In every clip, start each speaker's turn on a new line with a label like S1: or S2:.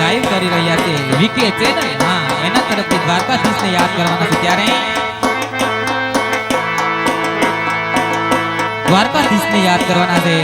S1: Live કરી રહ્યા છે વીકે ચેનલ, હા એના તરફથી દ્વારકાધીશને યાદ કરવાના છે. ત્યારે દ્વારકાધીશને યાદ કરવાના છે.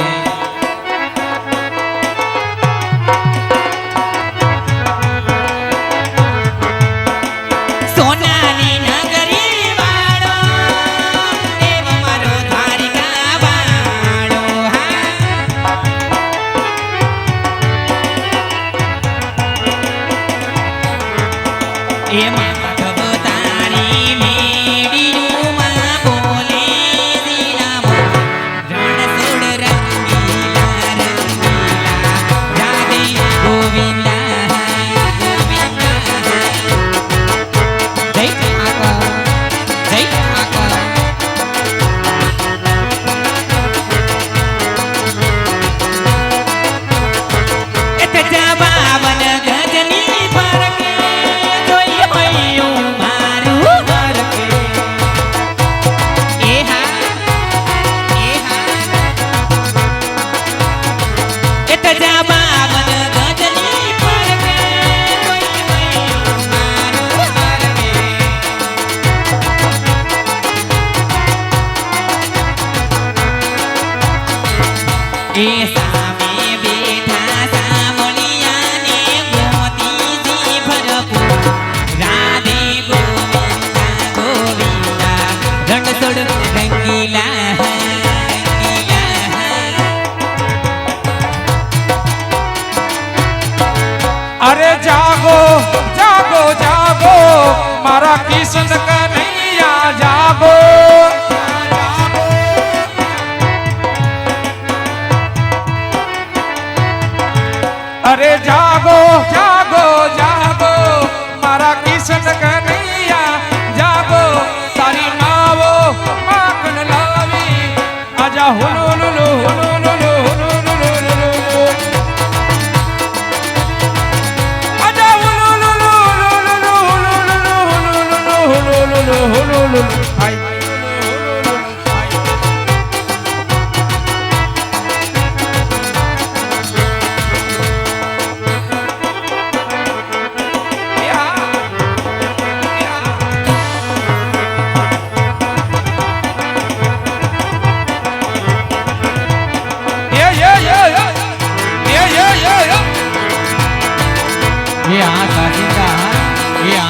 S2: अरे जागो जागो जागो मारा किशन कन्हैया जागो, अरे जागो जागो जागो मारा किशन कन्हैया जागो, तारी नावो माखन लावी आजा हुलू लुलू हुलू लुलू हुलू लुलू लुलू आजा हुलू लुलू लुलू हुलू लुलू हुलू लुलू आई
S1: ये आ साजिंदा
S2: या